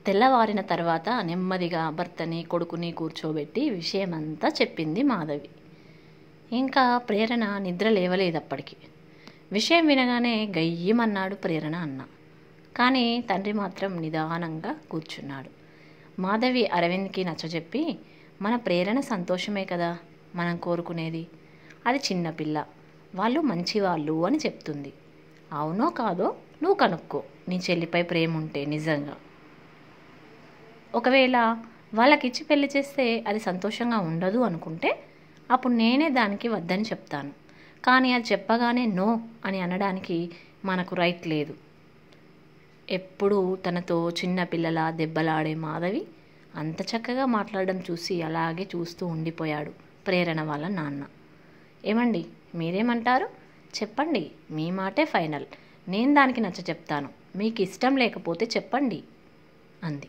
తెల్లవారిన తర్వాత నెమ్మదిగా భర్తని కొడుకుని కూర్చోబెట్టి విషయమంతా చెప్పింది మాధవి. ఇంకా ప్రేరణ నిద్ర లేవలేదు అప్పటికి. విషయం వినగానే గయ్యమన్నాడు ప్రేరణ అన్న. కానీ తండ్రి మాత్రం నిదానంగా కూర్చున్నాడు. మాధవి అరవింద్కి నచ్చజెప్పి, మన ప్రేరణ సంతోషమే కదా మనం కోరుకునేది, అది చిన్నపిల్ల, వాళ్ళు మంచివాళ్ళు అని చెప్తుంది. అవునో కాదో నువ్వు కనుక్కో, నీ చెల్లిపై ప్రేమ ఉంటే నిజంగా. ఒకవేళ వాళ్ళకిచ్చి పెళ్లి చేస్తే అది సంతోషంగా ఉండదు అనుకుంటే అప్పుడు నేనే దానికి వద్దని చెప్తాను. కానీ అది చెప్పగానే నో అని అనడానికి మనకు రైట్ లేదు. ఎప్పుడూ తనతో చిన్న పిల్లల దెబ్బలాడే మాధవి అంత చక్కగా మాట్లాడడం చూసి అలాగే చూస్తూ ఉండిపోయాడు ప్రేరణ వాళ్ళ నాన్న. ఏమండి, మీరేమంటారు చెప్పండి, మీ మాటే ఫైనల్, నేను దానికి నచ్చ చెప్తాను, మీకు ఇష్టం లేకపోతే చెప్పండి అంది.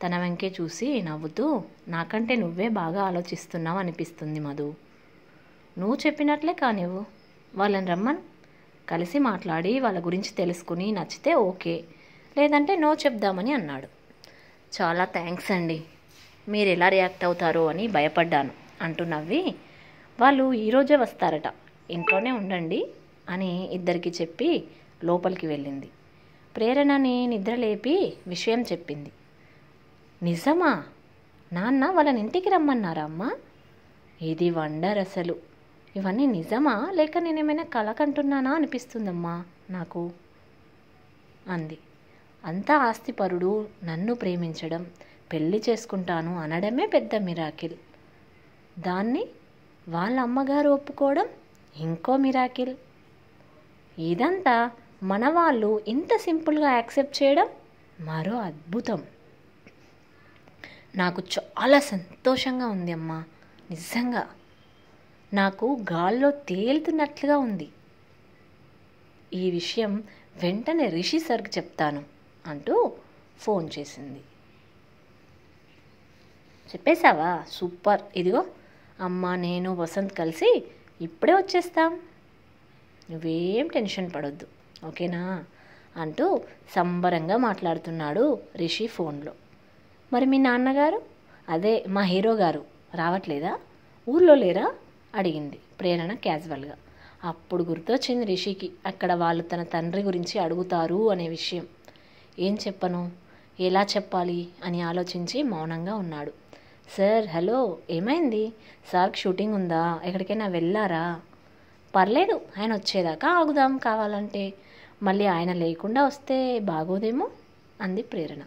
తన వెంకే చూసి నవ్వుతూ, నాకంటే నువ్వే బాగా ఆలోచిస్తున్నావు అనిపిస్తుంది మధు. నువ్వు చెప్పినట్లే కానివ్వు, వాళ్ళని రమ్మను, కలిసి మాట్లాడి వాళ్ళ గురించి తెలుసుకుని నచ్చితే ఓకే, లేదంటే నో చెప్దామని అన్నాడు. చాలా థ్యాంక్స్ అండి, మీరు ఎలా రియాక్ట్ అవుతారో అని భయపడ్డాను అంటూ నవ్వి, వాళ్ళు ఈరోజే వస్తారట, ఇంట్లోనే ఉండండి అని ఇద్దరికి చెప్పి లోపలికి వెళ్ళింది. ప్రేరణని నిద్రలేపి విషయం చెప్పింది. నిజమా? నాన్న వాళ్ళని ఇంటికి రమ్మన్నారా అమ్మా? ఇది వండర్ అసలు. ఇవన్నీ నిజమా లేక నేనేమైనా కల కంటున్నానా అనిపిస్తుందమ్మా నాకు అంది. అంతా ఆస్తిపరుడు నన్ను ప్రేమించడం, పెళ్లి చేసుకుంటాను అనడమే పెద్ద మిరాకిల్. దాన్ని వాళ్ళ అమ్మగారు ఒప్పుకోవడం ఇంకో మిరాకిల్. ఇదంతా మన వాళ్ళు ఇంత సింపుల్గా యాక్సెప్ట్ చేయడం మరో అద్భుతం. నాకు చాలా సంతోషంగా ఉంది అమ్మా, నిజంగా నాకు గాల్లో తేలుతున్నట్లుగా ఉంది. ఈ విషయం వెంటనే రిషి సార్కి చెప్తాను అంటూ ఫోన్ చేసింది. చెప్పేశావా? సూపర్, ఇదిగో అమ్మ నేను వసంత్ కలిసి ఇప్పుడే వచ్చేస్తాం, నువ్వేం టెన్షన్ పడొద్దు ఓకేనా అంటూ సంబరంగా మాట్లాడుతున్నాడు రిషి ఫోన్లో. మరి మీ నాన్నగారు, అదే మా హీరో గారు రావట్లేదా, ఊర్లో లేరా అడిగింది ప్రేరణ క్యాజువల్గా. అప్పుడు గుర్తొచ్చింది రిషికి అక్కడ వాళ్ళు తన తండ్రి గురించి అడుగుతారు అనే విషయం. ఏం చెప్పను, ఎలా చెప్పాలి అని ఆలోచించి మౌనంగా ఉన్నాడు. సార్ హలో, ఏమైంది? సార్కి షూటింగ్ ఉందా, ఎక్కడికైనా వెళ్ళారా? పర్లేదు, ఆయన వచ్చేదాకా ఆగుదాం, కావాలంటే మళ్ళీ ఆయన లేకుండా వస్తే బాగోదేమో అంది ప్రేరణ.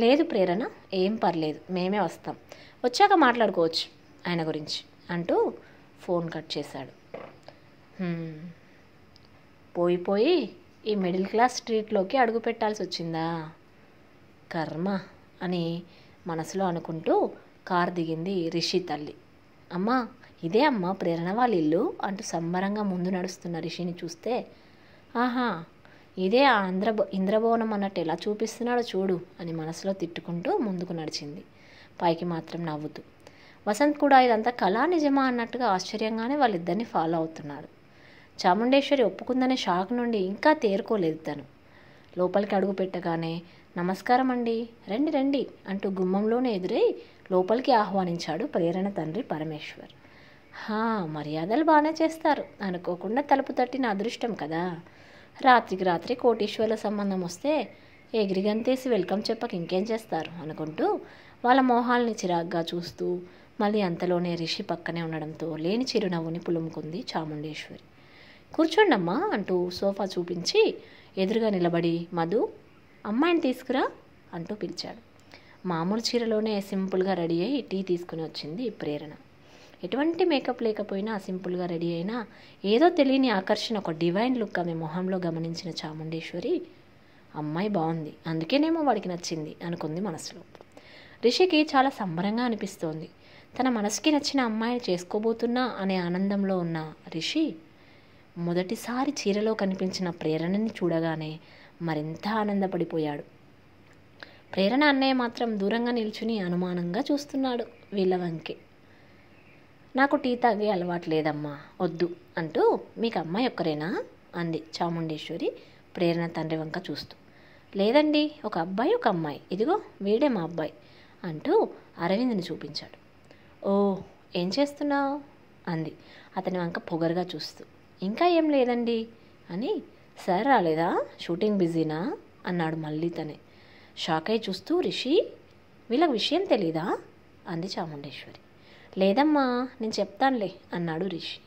లేదు ప్రేరణ, ఏం పర్లేదు, మేమే వస్తాం, వచ్చాక మాట్లాడుకోవచ్చు ఆయన గురించి అంటూ ఫోన్ కట్ చేశాడు. పోయి ఈ మిడిల్ క్లాస్ స్ట్రీట్లోకి అడుగు పెట్టాల్సి వచ్చిందా, కర్మ అని మనసులో అనుకుంటూ కారు దిగింది రిషి తల్లి. అమ్మా ఇదే అమ్మ ప్రేరణ వాళ్ళ ఇల్లు అంటూ సంబరంగా ముందు నడుస్తున్న రిషిని చూస్తే, ఆహా ఇదే ఆ ఇంద్రభవనం అన్నట్టు ఎలా చూపిస్తున్నాడో చూడు అని మనసులో తిట్టుకుంటూ ముందుకు నడిచింది, పైకి మాత్రం నవ్వుతూ. వసంత్ కూడా ఇదంతా కళా నిజమా అన్నట్టుగా ఆశ్చర్యంగానే వాళ్ళిద్దరిని ఫాలో అవుతున్నాడు. చాముండేశ్వరి ఒప్పుకుందనే షాక్ నుండి ఇంకా తేరుకోలేదు తను. లోపలికి అడుగు పెట్టగానే నమస్కారం అండి, రండి రండి అంటూ గుమ్మంలోనే ఎదురై లోపలికి ఆహ్వానించాడు ప్రేరణ తండ్రి పరమేశ్వర్. మర్యాదలు బాగానే చేస్తారు, అనుకోకుండా తలుపు తట్టిన అదృష్టం కదా, రాత్రికి రాత్రి కోటీశ్వర్ల సంబంధం వస్తే ఎగిరిగంతేసి వెల్కమ్ చెప్పక ఇంకేం చేస్తారు అనుకుంటూ వాళ్ళ మోహాల్ని చిరాగ్గా చూస్తూ మళ్ళీ అంతలోనే రిషి పక్కనే ఉండడంతో లేని చిరునవ్వుని పులుముకుంది చాముండేశ్వరి. కూర్చోండమ్మా అంటూ సోఫా చూపించి ఎదురుగా నిలబడి, మధు అమ్మాయిని తీసుకురా అంటూ పిలిచాడు. మామూలు చీరలోనే సింపుల్గా రెడీ అయ్యి టీ తీసుకుని వచ్చింది ప్రేరణ. ఎటువంటి మేకప్ లేకపోయినా సింపుల్గా రెడీ అయినా ఏదో తెలియని ఆకర్షణ, ఒక డివైన్ లుక్ ఆమె మొహంలో గమనించిన చాముండేశ్వరి, అమ్మాయి బాగుంది అందుకేనేమో వాడికి నచ్చింది అనుకుంది మనసులో. రిషికి చాలా సంబరంగా అనిపిస్తోంది. తన మనసుకి నచ్చిన అమ్మాయిని చేసుకోబోతున్నా అనే ఆనందంలో ఉన్న రిషి మొదటిసారి చీరలో కనిపించిన ప్రేరణని చూడగానే మరింత ఆనందపడిపోయాడు. ప్రేరణ అన్నయ్య మాత్రం దూరంగా నిల్చుని అనుమానంగా చూస్తున్నాడు వీళ్ళ వంకే. నాకు టీ తాగే అలవాటు లేదమ్మా, వద్దు అంటూ, మీకు అమ్మాయి ఒక్కరేనా అంది చాముండేశ్వరి ప్రేరణ తండ్రి వంక చూస్తూ. లేదండి, ఒక అబ్బాయి ఒక అమ్మాయి, ఇదిగో వీడే మా అబ్బాయి అంటూ అరవింద్ని చూపించాడు. ఓ, ఏం చేస్తున్నావు అంది అతని వంక పొగరుగా చూస్తూ. ఇంకా ఏం లేదండి అని. సార్ రాలేదా, షూటింగ్ బిజీనా అన్నాడు మళ్ళీ తనే. షాక్ అయి చూస్తూ, రిషి వీళ్ళకి విషయం తెలీదా అంది చాముండేశ్వరి. లేదమ్మా, నేను చెప్తానులే అన్నాడు రిషి.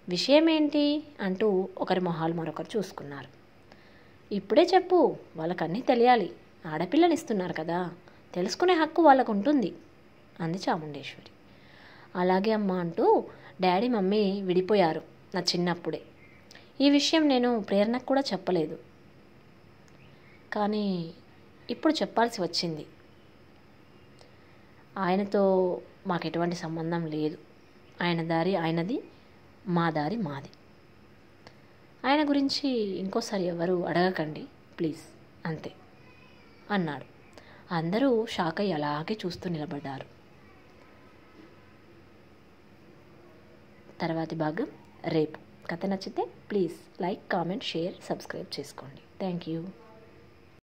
విషయం ఏంటి అంటూ ఒకరి మొహాలు మరొకరు చూసుకున్నారు. ఇప్పుడే చెప్పు, వాళ్ళకన్నీ తెలియాలి, ఆడపిల్లనిస్తున్నారు కదా, తెలుసుకునే హక్కు వాళ్ళకు ఉంటుంది అంది చాముండేశ్వరి. అలాగే అమ్మా అంటూ డాడీ మమ్మీ విడిపోయారు నా చిన్నప్పుడే. ఈ విషయం నేను ప్రేరణకు కూడా చెప్పలేదు, కానీ ఇప్పుడు చెప్పాల్సి వచ్చింది. ఆయనతో మాకు ఎటువంటి సంబంధం లేదు. ఆయన దారి ఆయనది, మా దారి మాది. ఆయన గురించి ఇంకోసారి ఎవరు అడగకండి ప్లీజ్, అంతే అన్నాడు. అందరూ షాక్ అయ్యి అలాగే చూస్తూ నిలబడ్డారు. తర్వాతి భాగం రేపు. కథ నచ్చితే please like, comment, share, subscribe చేసుకోండి. Thank you.